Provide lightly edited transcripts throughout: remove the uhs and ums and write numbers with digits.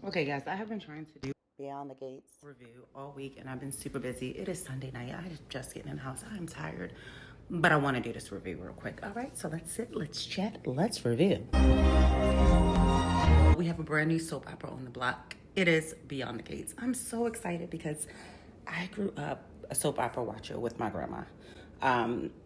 Okay, guys, I have been trying to do Beyond the Gates review all week, and I've been super busy. It is Sunday night. I just getting in the house. I'm tired, but I want to do this review real quick. All right, so let's sit, let's chat, let's review. We have a brand new soap opera on the block. It is Beyond the Gates. I'm so excited because I grew up a soap opera watcher with my grandma.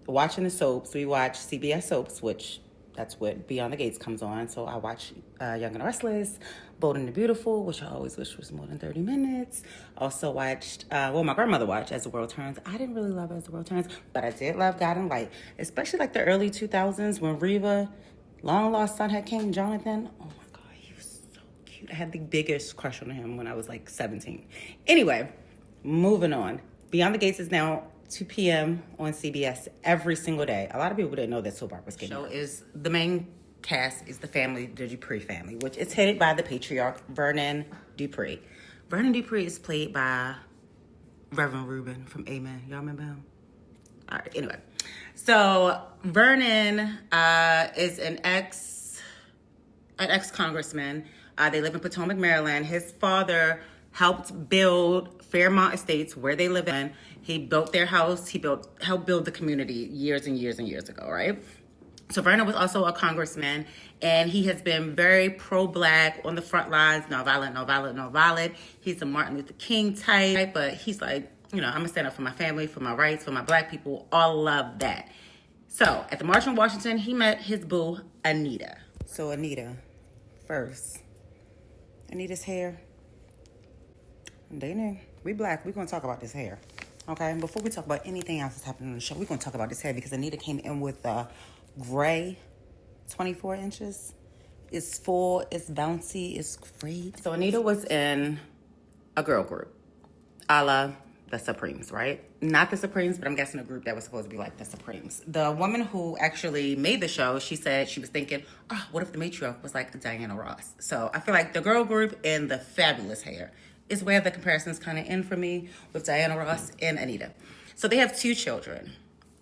Watching the soaps, we watch CBS soaps, which that's what Beyond the Gates comes on. So I watch Young and the Restless, Bold and the Beautiful, which I always wish was more than 30 minutes. Also watched, my grandmother watched As the World Turns. I didn't really love As the World Turns, but I did love God and Light, especially like the early 2000s when Reva, long lost son, had came, Jonathan. Oh my God, he was so cute. I had the biggest crush on him when I was like 17. Anyway, moving on. Beyond the Gates is now 2 p.m. on CBS every single day. A lot of people didn't know that soap operas came out. Is the main cast is the family, the Dupree family, which is headed by the patriarch, Vernon Dupree. Vernon Dupree is played by Reverend Reuben from Amen. Y'all remember him? All right, anyway. So Vernon is an ex-congressman. They live in Potomac, Maryland. His father helped build Fairmont Estates, where they live in. He built their house. He helped build the community years and years and years ago, right? So Vernon was also a congressman, and he has been very pro-black, on the front lines, no violent, no violent, no violent. He's a Martin Luther King type, but he's like, I'm gonna stand up for my family, for my rights, for my black people. All love that. So at the March on Washington, he met his boo, Anita. So Anita, first, Anita's hair. Dana, we black. We're going to talk about this hair. Okay? And before we talk about anything else that's happening on the show, we're going to talk about this hair because Anita came in with gray 24 inches. It's full. It's bouncy. It's great. So Anita was in a girl group, a la the Supremes, right? Not the Supremes, but I'm guessing a group that was supposed to be like the Supremes. The woman who actually made the show, she said she was thinking, what if the matriarch was like Diana Ross? So I feel like the girl group and the fabulous hair is where the comparisons kind of end for me with Diana Ross and Anita. So they have 2 children.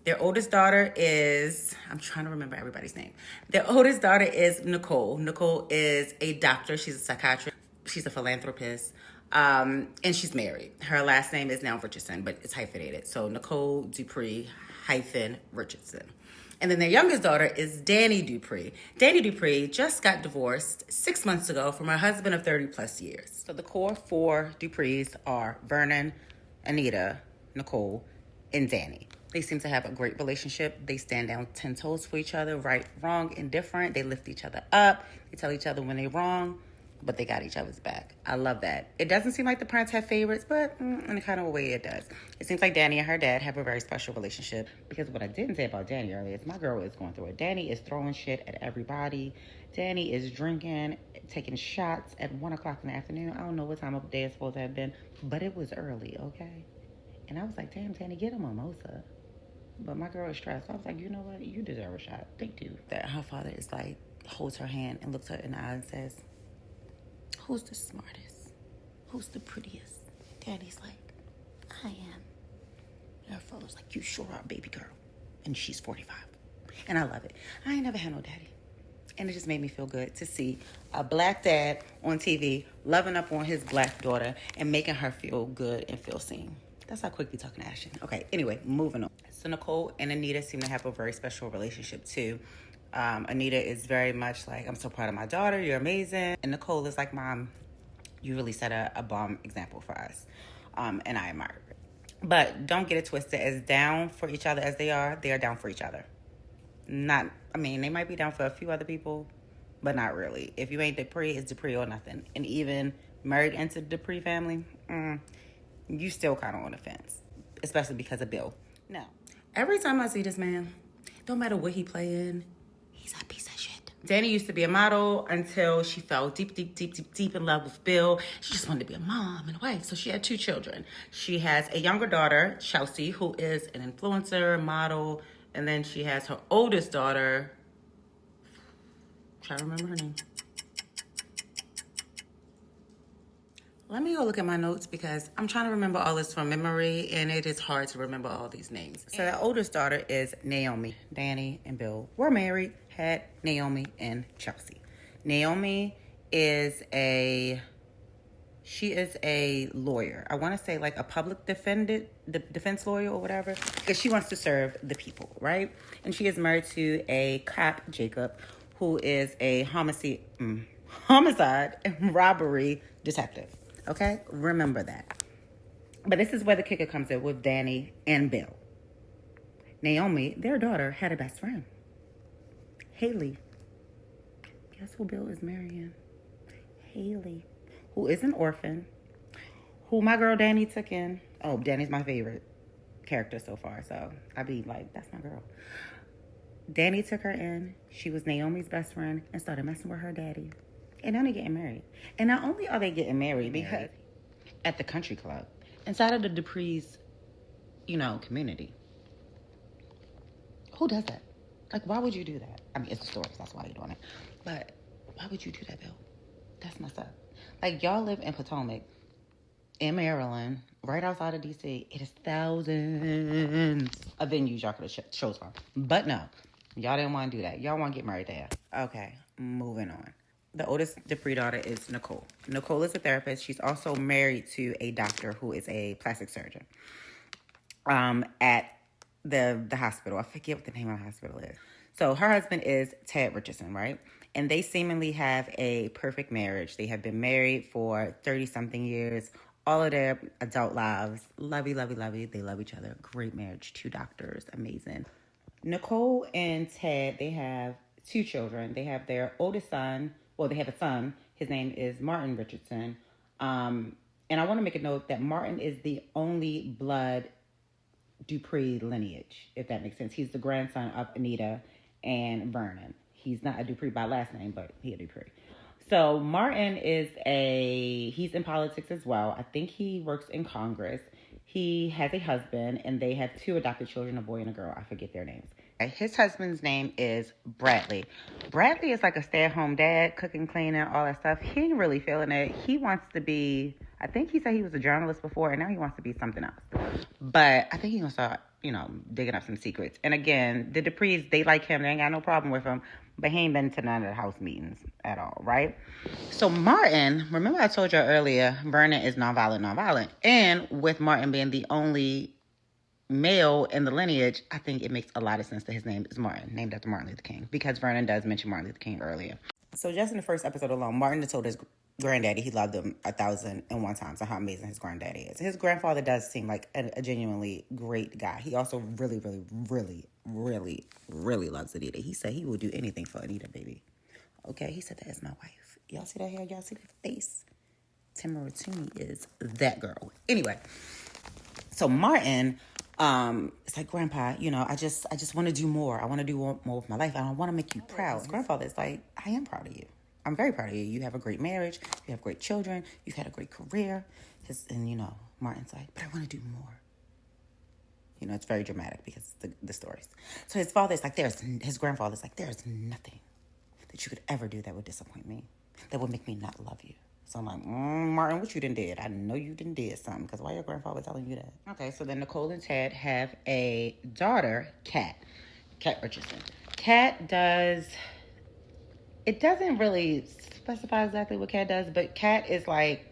Their oldest daughter is, I'm trying to remember everybody's name. Their oldest daughter is Nicole. Nicole is a doctor. She's a psychiatrist. She's a philanthropist. And she's married. Her last name is now Richardson, but it's hyphenated. So Nicole Dupree Richardson. And then their youngest daughter is Danny Dupree. Danny Dupree just got divorced 6 months ago from her husband of 30 plus years. So the core 4 Duprees are Vernon, Anita, Nicole, and Danny. They seem to have a great relationship. They stand down 10 toes for each other, right, wrong, indifferent. They lift each other up. They tell each other when they're wrong, but they got each other's back. I love that. It doesn't seem like the parents have favorites, but in a kind of a way it does. It seems like Danny and her dad have a very special relationship, because what I didn't say about Danny earlier is my girl is going through it. Danny is throwing shit at everybody. Danny is drinking, taking shots at 1 o'clock in the afternoon. I don't know what time of day it's supposed to have been, but it was early, okay? And I was like, damn, Danny, get a mimosa. But my girl is stressed. I was like, you know what? You deserve a shot. Thank you. That her father is like, holds her hand and looks her in the eye and says, who's the smartest? Who's the prettiest? Daddy's like, I am. And her father's like, you sure are, baby girl. And she's 45. And I love it. I ain't never had no daddy. And it just made me feel good to see a black dad on TV loving up on his black daughter and making her feel good and feel seen. That's how quick we talking to Ashton. Okay, anyway, moving on. So Nicole and Anita seem to have a very special relationship too. Anita is very much like, I'm so proud of my daughter, you're amazing. And Nicole is like, Mom, you really set a bomb example for us. And I admire it. But don't get it twisted. As down for each other as they are down for each other. They might be down for a few other people, but not really. If you ain't Dupree, it's Dupree or nothing. And even married into the Dupree family, you still kind of on the fence, especially because of Bill. Now, every time I see this man, don't matter what he play in, he's a piece of shit. Danny used to be a model until she fell deep in love with Bill. She just wanted to be a mom and a wife, so she had 2 children. She has a younger daughter, Chelsea, who is an influencer, model, and then she has her oldest daughter, trying to remember her name. Let me go look at my notes because I'm trying to remember all this from memory, and it is hard to remember all these names. So the oldest daughter is Naomi. Danny and Bill were married, had Naomi and Chelsea. Naomi is a She is a lawyer. I want to say like a public defense lawyer or whatever, because she wants to serve the people, right? And she is married to a cop, Jacob, who is a homicide and robbery detective. Okay, remember that. But this is where the kicker comes in with Danny and Bill. Naomi, their daughter, had a best friend, Haley. Guess who Bill is marrying? Haley, who is an orphan, who my girl Danny took in. Oh, Danny's my favorite character so far, so I be like, that's my girl. Danny took her in. She was Naomi's best friend and started messing with her daddy. And now they're getting married. And not only are they getting married, because at the country club, inside of the Dupree's, community. Who does that? Like, why would you do that? I mean, it's the stories, that's why you're doing it. But why would you do that, Bill? That's messed up. Like, y'all live in Potomac, in Maryland, right outside of D.C. It is thousands of venues y'all could have shows from. But no, y'all didn't want to do that. Y'all want to get married there. Okay, moving on. The oldest Dupree daughter is Nicole. Nicole is a therapist. She's also married to a doctor who is a plastic surgeon. At the hospital. I forget what the name of the hospital is. So her husband is Ted Richardson, right? And they seemingly have a perfect marriage. They have been married for 30-something years. All of their adult lives. Lovey, lovey, lovey. They love each other. Great marriage. 2 doctors. Amazing. Nicole and Ted, they have 2 children. They have their oldest son. Well, they have a son. His name is Martin Richardson. And I want to make a note that Martin is the only blood Dupree lineage, if that makes sense. He's the grandson of Anita and Vernon. He's not a Dupree by last name, but he a Dupree. So Martin he's in politics as well. I think he works in Congress. He has a husband, and they have 2 adopted children, a boy and a girl. I forget their names. His husband's name is Bradley. Bradley is like a stay-at-home dad, cooking, cleaning, all that stuff. He ain't really feeling it. He wants to be, I think he said he was a journalist before, and now he wants to be something else. But I think he's going to start, digging up some secrets. And again, the Duprees, they like him. They ain't got no problem with him. But he ain't been to none of the house meetings at all, right? So Martin, remember I told you earlier, Vernon is nonviolent. And with Martin being the only male in the lineage, I think it makes a lot of sense that his name is Martin, named after Martin Luther King, because Vernon does mention Martin Luther King earlier. So just in the first episode alone, Martin told his granddaddy he loved him 1,001 times and how amazing his granddaddy is. His grandfather does seem like a genuinely great guy. He also really, really, really, really, really loves Anita. He said he would do anything for Anita, baby. Okay, he said that is my wife. Y'all see that hair? Y'all see that face? Tamara Toomey is that girl. Anyway, so Martin, it's like, Grandpa, I just want to do more. I want to do more with my life. I don't want to make you proud. His grandfather is like, I am proud of you. I'm very proud of you. You have a great marriage. You have great children. You've had a great career. Martin's like, but I want to do more. It's very dramatic because the stories. So his father's like, his grandfather's like, there's nothing that you could ever do that would disappoint me, that would make me not love you. So I'm like, Martin, what you done did? I know you done did something, because why your grandfather telling you that? Okay, so then Nicole and Ted have a daughter, Kat Richardson. Kat does, it doesn't really specify exactly what Kat does, but Kat is like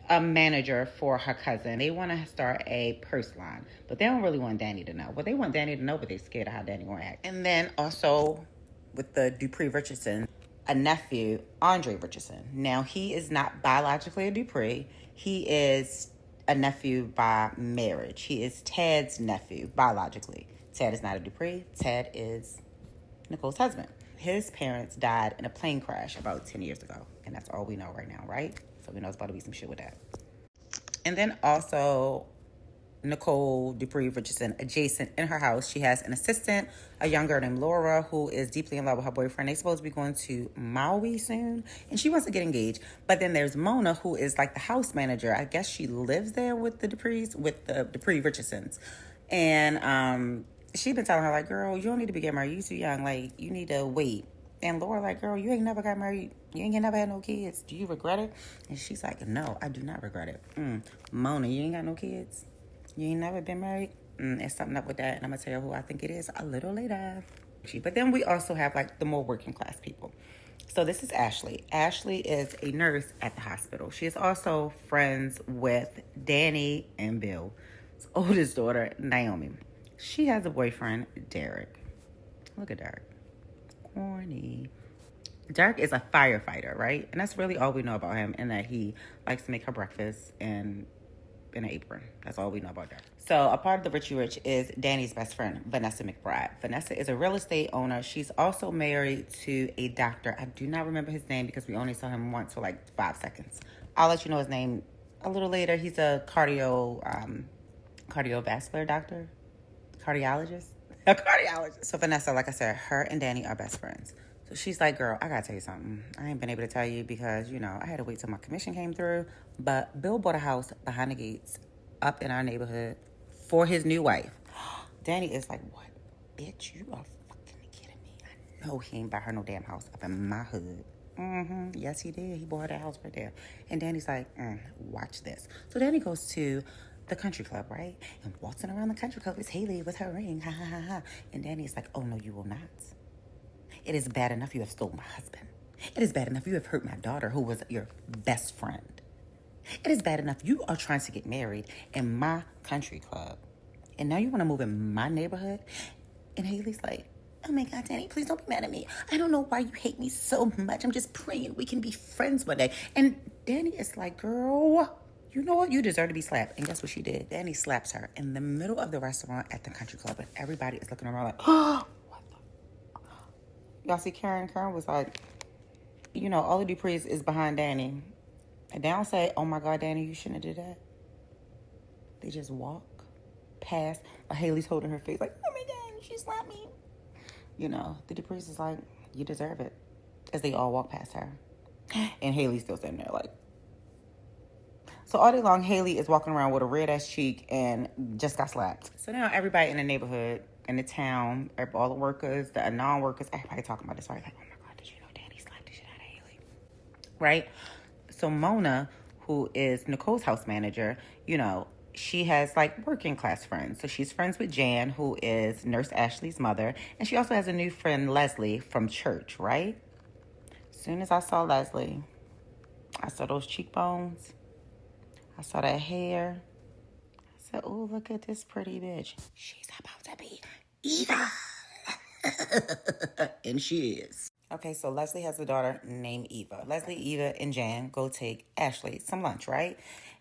a manager for her cousin. They want to start a purse line, but they don't really want Danny to know. Well, they want Danny to know, but they're scared of how Danny gonna act. And then also with the Dupree Richardson, a nephew, Andre Richardson. Now, he is not biologically a Dupree. He is a nephew by marriage. He is Ted's nephew biologically. Ted is not a Dupree. Ted is Nicole's husband. His parents died in a plane crash about 10 years ago. And that's all we know right now, right? So we know it's about to be some shit with that. And then also, Nicole Dupree Richardson, adjacent in her house, she has an assistant, a young girl named Laura, who is deeply in love with her boyfriend. They're supposed to be going to Maui soon, and she wants to get engaged. But then there's Mona, who is like the house manager. I guess she lives there with the Duprees, with the Dupree Richardsons. And she been telling her, like, girl, you don't need to be getting married. You too young. Like, you need to wait. And Laura like, girl, you ain't never got married. You ain't never had no kids. Do you regret it? And she's like, no, I do not regret it. Mona, you ain't got no kids? You ain't never been married? There's something up with that, and I'm going to tell you who I think it is a little later. But then we also have, like, the more working class people. So this is Ashley. Ashley is a nurse at the hospital. She is also friends with Danny and Bill's oldest daughter, Naomi. She has a boyfriend, Derek. Look at Derek. Corny. Derek is a firefighter, right? And that's really all we know about him, in that he likes to make her breakfast and in an apron. That's all we know about Derek. So a part of the Richie Rich is Danny's best friend, Vanessa McBride. Vanessa is a real estate owner. She's also married to a doctor. I do not remember his name because we only saw him once for like 5 seconds. I'll let you know his name a little later. He's a cardiovascular doctor, cardiologist. A cardiologist. So Vanessa, like I said, her and Danny are best friends. So she's like, girl, I gotta tell you something. I ain't been able to tell you because, I had to wait till my commission came through. But Bill bought a house behind the gates up in our neighborhood for his new wife. Danny is like, what? Bitch, you are fucking kidding me. I know he ain't buy her no damn house up in my hood. Yes, he did. He bought her that house right there. And Danny's like, watch this. So Danny goes to the country club, right? And waltzing around the country club is Haley with her ring. Ha, ha, ha, ha. And Danny's like, oh, no, you will not. It is bad enough you have stolen my husband. It is bad enough you have hurt my daughter, who was your best friend. It is bad enough you are trying to get married in my country club. And now you want to move in my neighborhood? And Haley's like, oh my God, Danny, please don't be mad at me. I don't know why you hate me so much. I'm just praying we can be friends one day. And Danny is like, girl, you know what? You deserve to be slapped. And guess what she did? Danny slaps her in the middle of the restaurant at the country club. And everybody is looking around like, oh, what the? Y'all see Karen? Karen was like, all the Duprees is behind Danny. And they don't say, oh my God, Danny, you shouldn't have did that. They just walk past. Haley's holding her face like, oh my God, she slapped me. The Duprees is like, you deserve it. As they all walk past her. And Haley's still sitting there like. So all day long, Haley is walking around with a red ass cheek and just got slapped. So now everybody in the neighborhood, in the town, all the workers, the non-workers, everybody talking about this. Right? Like, oh my God, did you know Danny slapped the shit out of Haley? Right? So Mona, who is Nicole's house manager, she has like working class friends. So she's friends with Jan, who is Nurse Ashley's mother. And she also has a new friend, Leslie, from church, right? As soon as I saw Leslie, I saw those cheekbones. I saw that hair. I said, oh, look at this pretty bitch. She's about to be evil. And she is. Okay, so Leslie has a daughter named Eva. Leslie, Eva, and Jan go take Ashley some lunch, right?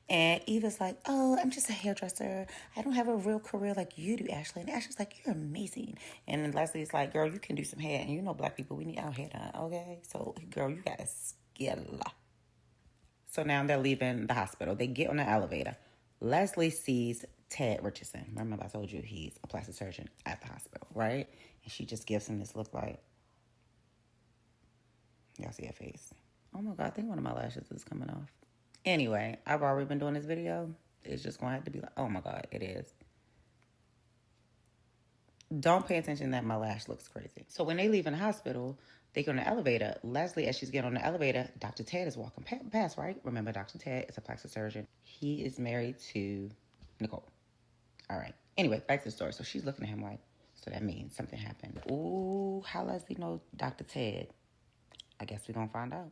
And Eva's like, oh, I'm just a hairdresser. I don't have a real career like you do, Ashley. And Ashley's like, you're amazing. And then Leslie's like, girl, you can do some hair. And black people, we need our hair done, okay? So, girl, you got a skill. So now they're leaving the hospital. They get on the elevator. Leslie sees Ted Richardson. Remember I told you he's a plastic surgeon at the hospital, right? And she just gives him this look like, y'all see her face. Oh my God, I think one of my lashes is coming off. Anyway, I've already been doing this video. It's just going to have to be like, oh my God, it is. Don't pay attention that my lash looks crazy. So when they leave in the hospital, they go in the elevator. Leslie, as she's getting on the elevator, Dr. Ted is walking past, right? Remember, Dr. Ted is a plastic surgeon. He is married to Nicole. All right. Anyway, back to the story. So she's looking at him like, so that means something happened. Ooh, how Leslie knows Dr. Ted? I guess we're going to find out.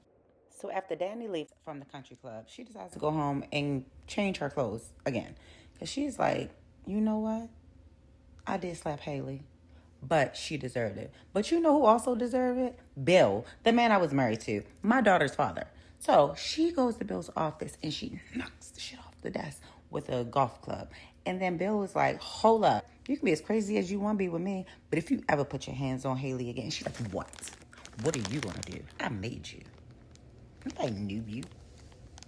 So after Danny leaves from the country club, she decides to go home and change her clothes again. Because she's like, you know what? I did slap Haley, but she deserved it. But you know who also deserved it? Bill, the man I was married to, my daughter's father. So she goes to Bill's office and she knocks the shit off the desk with a golf club. And then Bill was like, hold up. You can be as crazy as you want to be with me, but if you ever put your hands on Haley again, she's like, what? What are you going to do? I made you. Nobody knew you.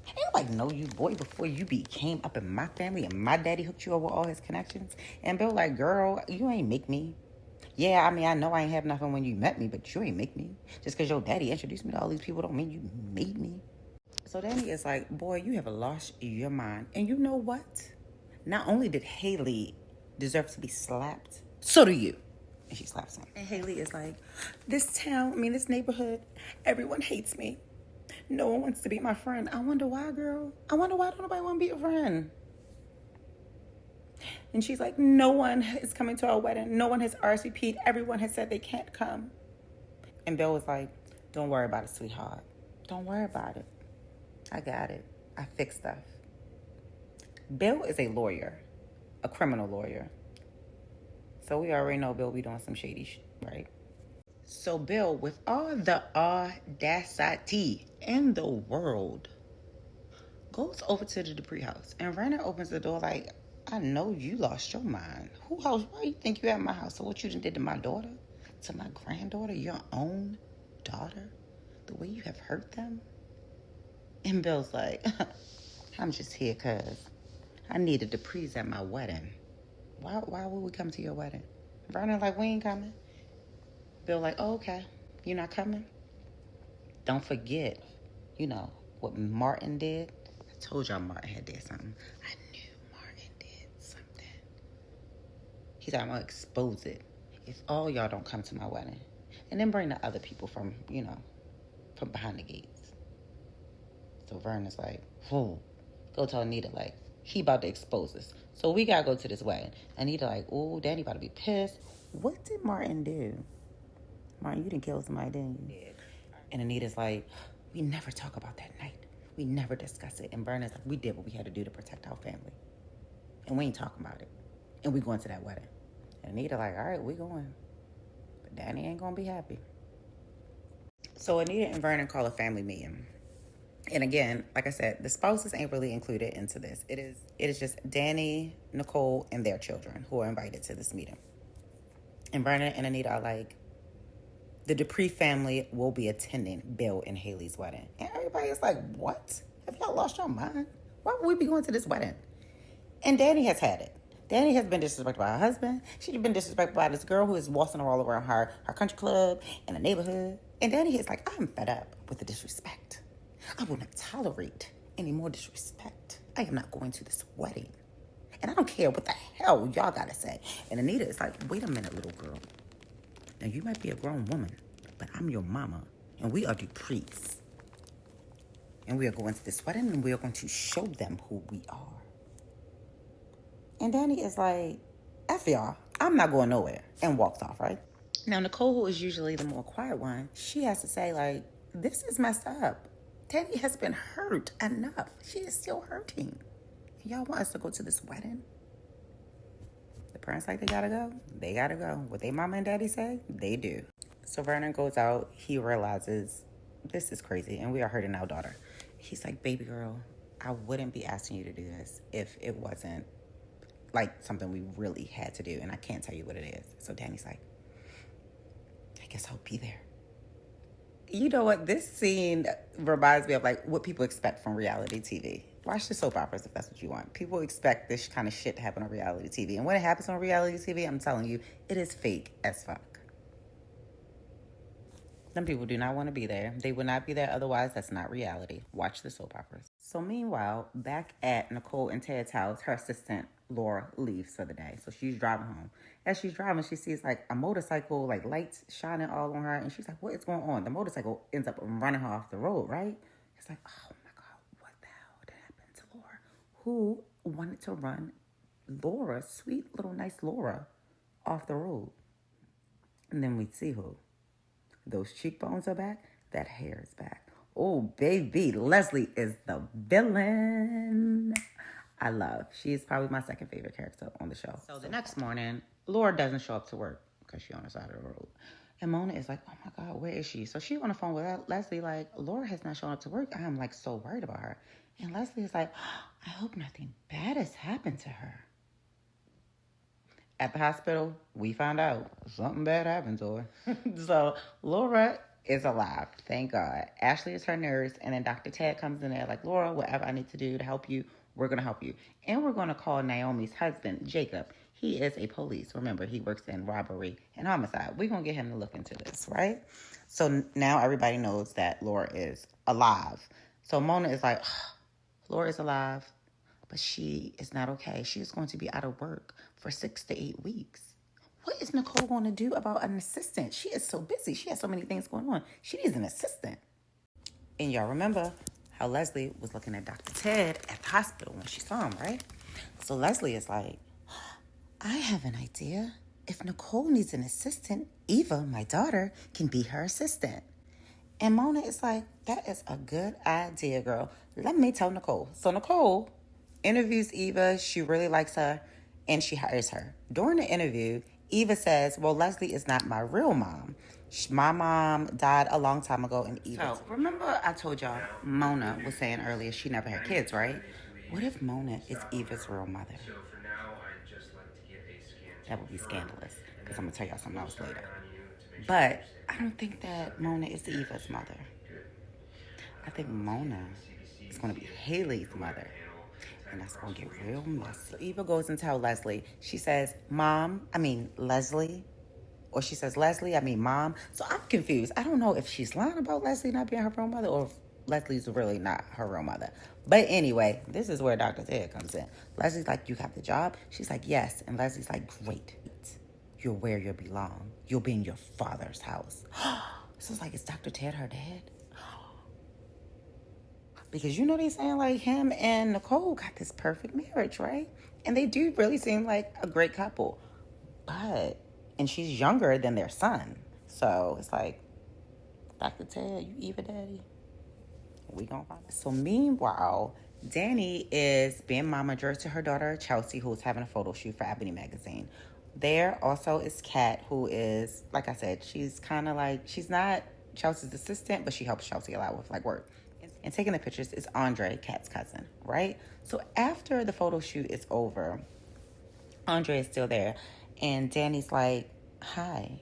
Ain't nobody know you, boy, before you became up in my family and my daddy hooked you up with all his connections. And Bill like, girl, you ain't make me. Yeah, I mean, I know I ain't have nothing when you met me, but you ain't make me. Just because your daddy introduced me to all these people don't mean you made me. So Danny is like, boy, you have lost your mind. And you know what? Not only did Haley deserve to be slapped, so do you. And she slaps him. And Haley is like, this neighborhood, everyone hates me. No one wants to be my friend. I wonder why, girl. I wonder why don't nobody want to be a friend. And she's like, no one is coming to our wedding. No one has RSVP'd. Everyone has said they can't come. And Bill was like, Don't worry about it, sweetheart. Don't worry about it. I got it. I fix stuff. Bill is a lawyer, a criminal lawyer. So we already know Bill be doing some shady shit, right? So Bill, with all the audacity in the world, goes over to the Dupree house. And Vernon opens the door like, I know you lost your mind. Who else? Why you think you at my house? So what you done did to my daughter? To my granddaughter? Your own daughter? The way you have hurt them? And Bill's like, I'm just here because I needed Dupree's at my wedding. Why would we come to your wedding? Vernon like, we ain't coming. Bill like, oh, okay. You're not coming? Don't forget, what Martin did. I told y'all Martin had did something. I knew Martin did something. He's like, I'm going to expose it if all y'all don't come to my wedding. And then bring the other people from behind the gates. So Vernon's like, whoa. Go tell Anita, like, he about to expose us. So we got to go to this wedding. Anita like, oh, Danny about to be pissed. What did Martin do? Martin, you didn't kill somebody, didn't you? Yeah. And Anita's like, we never talk about that night. We never discuss it. And Vernon's like, we did what we had to do to protect our family. And we ain't talking about it. And we going to that wedding. And Anita like, all right, we going. But Danny ain't going to be happy. So Anita and Vernon call a family meeting. And again, like I said, the spouses ain't really included into this. It is just Danny, Nicole, and their children who are invited to this meeting. And Vernon and Anita are like, the Dupree family will be attending Bill and Haley's wedding. And everybody is like, what? Have y'all lost your mind? Why would we be going to this wedding? And Danny has had it. Danny has been disrespected by her husband. She's been disrespected by this girl who is waltzing all around her country club in the neighborhood. And Danny is like, I'm fed up with the disrespect. I will not tolerate any more disrespect. I am not going to this wedding. And I don't care what the hell y'all got to say. And Anita is like, wait a minute, little girl. Now, you might be a grown woman, but I'm your mama, and we are Duprees. And we are going to this wedding, and we are going to show them who we are. And Danny is like, F y'all, I'm not going nowhere, and walks off, right? Now, Nicole, who is usually the more quiet one, she has to say, like, this is messed up. Danny has been hurt enough. She is still hurting. And y'all want us to go to this wedding? The parents like, they gotta go. They gotta go. What they mama and daddy say, they do. So Vernon goes out. He realizes this is crazy and we are hurting our daughter. He's like, baby girl, I wouldn't be asking you to do this if it wasn't like something we really had to do. And I can't tell you what it is. So Danny's like, I guess I'll be there. You know what? This scene reminds me of like what people expect from reality TV. Watch the soap operas if that's what you want. People expect this kind of shit to happen on reality TV. And when it happens on reality TV, I'm telling you, it is fake as fuck. Some people do not want to be there. They would not be there otherwise. That's not reality. Watch the soap operas. So meanwhile, back at Nicole and Ted's house, her assistant, Laura, leaves for the day. So she's driving home. As she's driving, she sees like a motorcycle, like lights shining all on her. And she's like, what is going on? The motorcycle ends up running her off the road, right? It's like, oh my God, what the hell did happen to Laura? Who wanted to run Laura, sweet little nice Laura, off the road? And then we see who. Those cheekbones are back. That hair is back. Oh, baby. Leslie is the villain. I love. She is probably my second favorite character on the show. So the next morning, Laura doesn't show up to work because she's on the side of the road. And Mona is like, oh my God, where is she? So she's on the phone with Leslie like, Laura has not shown up to work. I am like so worried about her. And Leslie is like, I hope nothing bad has happened to her. At the hospital, we found out something bad happened to her. So Laura is alive, thank God. Ashley is her nurse, and then Dr. Ted comes in there like, Laura, whatever I need to do to help you, we're going to help you. And we're going to call Naomi's husband, Jacob. He is a police. Remember, he works in robbery and homicide. We're going to get him to look into this, right? So now everybody knows that Laura is alive. So Mona is like, Laura is alive. But she is not okay. She is going to be out of work for 6 to 8 weeks. What is Nicole going to do about an assistant? She is so busy. She has so many things going on. She needs an assistant. And y'all remember how Leslie was looking at Dr. Ted at the hospital when she saw him, right? So Leslie is like, I have an idea. If Nicole needs an assistant, Eva, my daughter, can be her assistant. And Mona is like, that is a good idea, girl. Let me tell Nicole. So Nicole interviews Eva. She really likes her, and she hires her. During the interview, Eva says, well, Leslie is not my real mom. My mom died a long time ago, and Eva. So, remember I told y'all Mona was saying earlier she never had kids, right? What if Mona is Eva's real mother? That would be scandalous, because I'm going to tell y'all something else later. But I don't think that Mona is Eva's mother. I think Mona is going to be Haley's mother. And that's going to get real messy. So Eva goes and tells Leslie. She says, Leslie. Or she says, Leslie, Mom. So I'm confused. I don't know if she's lying about Leslie not being her real mother or if Leslie's really not her real mother. But anyway, this is where Dr. Ted comes in. Leslie's like, you got the job? She's like, yes. And Leslie's like, great. You're where you belong. You'll be in your father's house. So it's like, is Dr. Ted her dad? Because you know they saying like him and Nicole got this perfect marriage, right? And they do really seem like a great couple. And she's younger than their son. So it's like, Dr. Ted, you Eva daddy? We gonna find it. So meanwhile, Danny is being momager to her daughter Chelsea, who's having a photo shoot for Ebony magazine. There also is Kat, who is, like I said, she's kind of like, she's not Chelsea's assistant, but she helps Chelsea a lot with like work. And taking the pictures is Andre, Kat's cousin, right? So after the photo shoot is over, Andre is still there, and Danny's like, hi.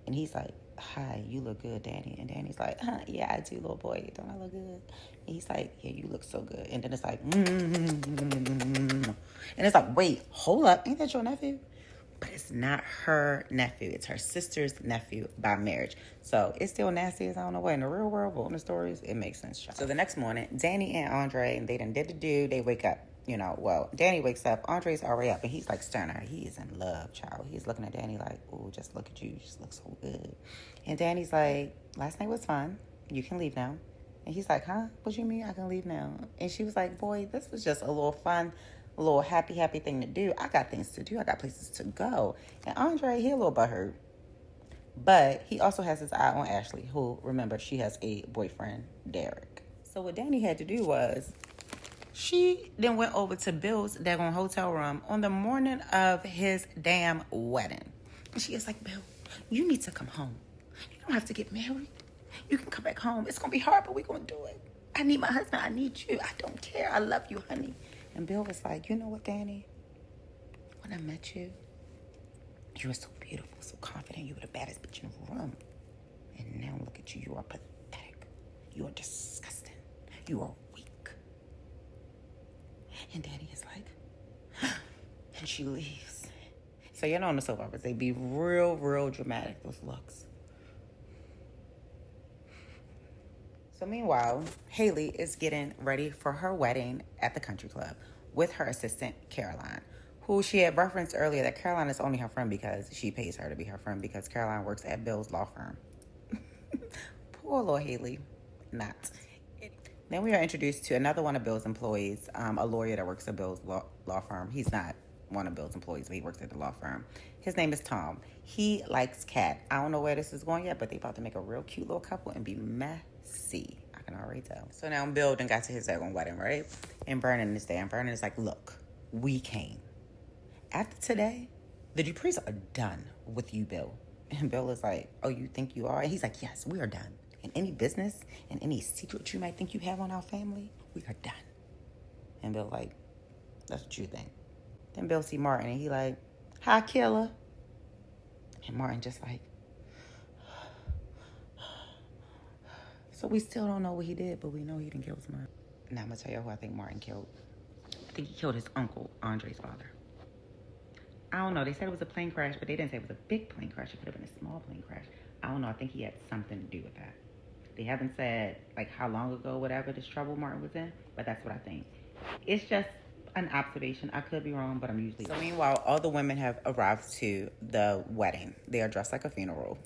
And he's like, hi, you look good, Danny. And Danny's like, yeah, I do, little boy. Don't I look good? And he's like, yeah, you look so good. And then it's like, and it's like, wait, hold up. Ain't that your nephew? But it's not her nephew. It's her sister's nephew by marriage. So it's still nasty as I don't know what. In the real world, but in the stories, it makes sense. Child. So the next morning, Danny and Andre, they done did the do. They wake up. Danny wakes up. Andre's already up, and he's like staring at her. He is in love, child. He's looking at Danny like, oh, just look at you. You just look so good. And Danny's like, last night was fun. You can leave now. And he's like, huh? What you mean I can leave now? And she was like, boy, this was just a little fun, a little happy thing to do. I got things to do. I got places to go. And Andre, he a little butthurt. But he also has his eye on Ashley, who, remember, she has a boyfriend, Derek. So what Danny had to do was, she then went over to Bill's daggone hotel room on the morning of his damn wedding. And she is like, Bill, you need to come home. You don't have to get married. You can come back home. It's going to be hard, but we're going to do it. I need my husband. I need you. I don't care. I love you, honey. And Bill was like, you know what, Danny? When I met you, you were so beautiful, so confident. You were the baddest bitch in the room. And now look at you. You are pathetic. You are disgusting. You are weak. And Danny is like, and she leaves. So on the soap operas, they be real, real dramatic, those looks. So meanwhile, Haley is getting ready for her wedding at the country club with her assistant, Caroline, who she had referenced earlier that Caroline is only her friend because she pays her to be her friend because Caroline works at Bill's law firm. Poor little Haley. Not. Then we are introduced to another one of Bill's employees, a lawyer that works at Bill's law firm. He's not one of Bill's employees, but he works at the law firm. His name is Tom. He likes Kat. I don't know where this is going yet, but they about to make a real cute little couple and be messy. I can already tell. So now Bill done got to his second wedding, right? And Vernon is there. And Vernon is like, look, we came. After today, the Duprees are done with you, Bill. And Bill is like, oh, you think you are? And he's like, yes, we are done. And any business and any secret you might think you have on our family, we are done. And Bill like, that's what you think. Then Bill see Martin and he like, hi, killer. And Martin just like, so we still don't know what he did, but we know he didn't kill someone. Now I'm going to tell you who I think Martin killed. I think he killed his uncle, Andre's father. I don't know. They said it was a plane crash, but they didn't say it was a big plane crash. It could have been a small plane crash. I don't know. I think he had something to do with that. They haven't said, like, how long ago, whatever, this trouble Martin was in, but that's what I think. It's just an observation. I could be wrong, but I'm usually... So meanwhile, all the women have arrived to the wedding. They are dressed like a funeral.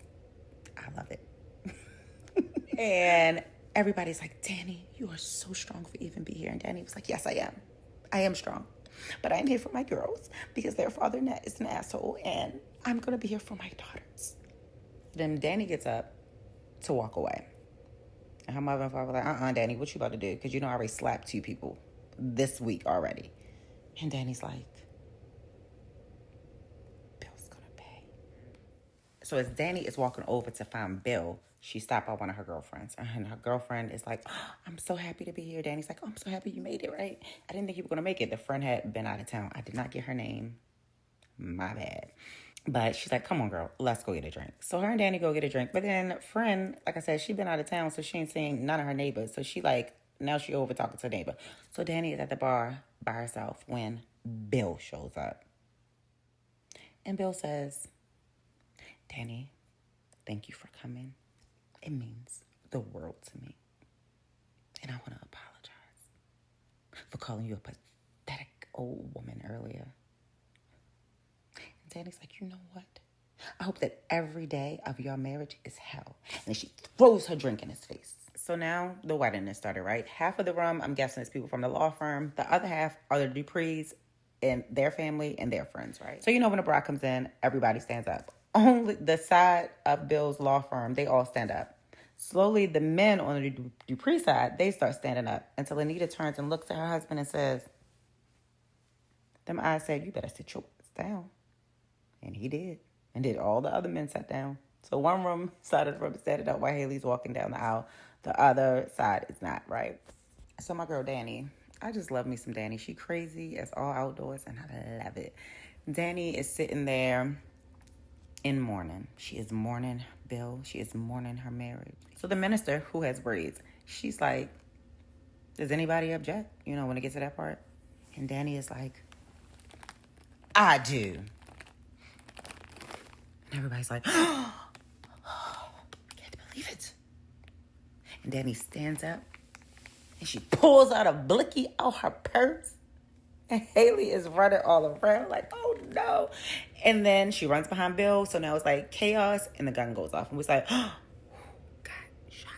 I love it. And everybody's like, Danny, you are so strong for even be here. And Danny was like, yes, I am. I am strong. But I'm here for my girls because their father is an asshole, and I'm going to be here for my daughters. Then Danny gets up to walk away. And her mother and father were like, Danny, what you about to do? Because you know I already slapped 2 people this week already. And Danny's like, Bill's gonna pay. So as Danny is walking over to find Bill, she stopped by one of her girlfriends. And her girlfriend is like, oh, I'm so happy to be here. Danny's like, oh, I'm so happy you made it, right? I didn't think you were going to make it. The friend had been out of town. I did not get her name. My bad. But she's like, come on, girl, let's go get a drink. So her and Danny go get a drink. But then friend, like I said, she been out of town, so she ain't seeing none of her neighbors. So she like, now she over talking to her neighbor. So Danny is at the bar by herself when Bill shows up. And Bill says, Danny, thank you for coming. It means the world to me. And I want to apologize for calling you a pathetic old woman earlier. And Danny's like, you know what? I hope that every day of your marriage is hell. And she throws her drink in his face. So now the wedding has started, right? Half of the room, I'm guessing, is people from the law firm. The other half are the Duprees and their family and their friends, right? So you know when the bride comes in, everybody stands up. Only the side of Bill's law firm, they all stand up. Slowly, the men on the Dupree side, they start standing up until Anita turns and looks at her husband and says, them eyes said, you better sit your ass down. And he did. And did all the other men sat down. So one side of the room is standing up while Haley's walking down the aisle. The other side is not, right? So my girl, Danny, I just love me some Danny. She crazy as all outdoors, and I love it. Danny is sitting there in mourning. She is mourning Bill. She is mourning her marriage. So the minister, who has braids, she's like, does anybody object? You know, when it gets to that part. And Danny is like, I do. And everybody's like, oh, I can't believe it. And Danny stands up and she pulls out a blicky out her purse. And Haley is running all around like, oh no. And then she runs behind Bill. So now it's like chaos and the gun goes off. And we're like, oh, who got shot?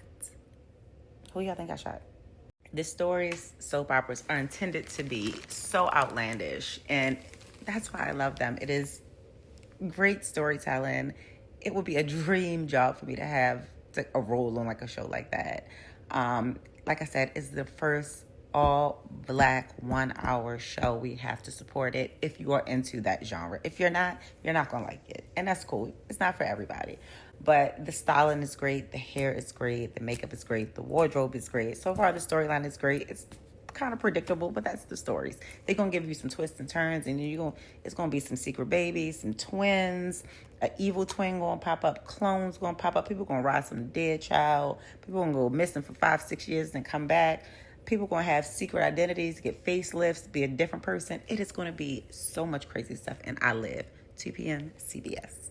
Who y'all think got shot? The stories, soap operas, are intended to be so outlandish. And that's why I love them. It is great storytelling. It would be a dream job for me to have a role on like a show like that. Like I said, it's the first all black 1 hour show. We have to support it if you are into that genre. If you're not gonna like it, and that's cool. It's not for everybody, but the styling is great, the hair is great, the makeup is great, the wardrobe is great. So far the storyline is great. It's kind of predictable, but that's the stories. They're gonna give you some twists and turns, and it's gonna be some secret babies, some twins, an evil twin gonna pop up, clones gonna pop up, people gonna ride some dead child, people gonna go missing for 5-6 years and come back, people gonna have secret identities, get facelifts, be a different person. It is gonna be so much crazy stuff, and I live 2 p.m. CBS.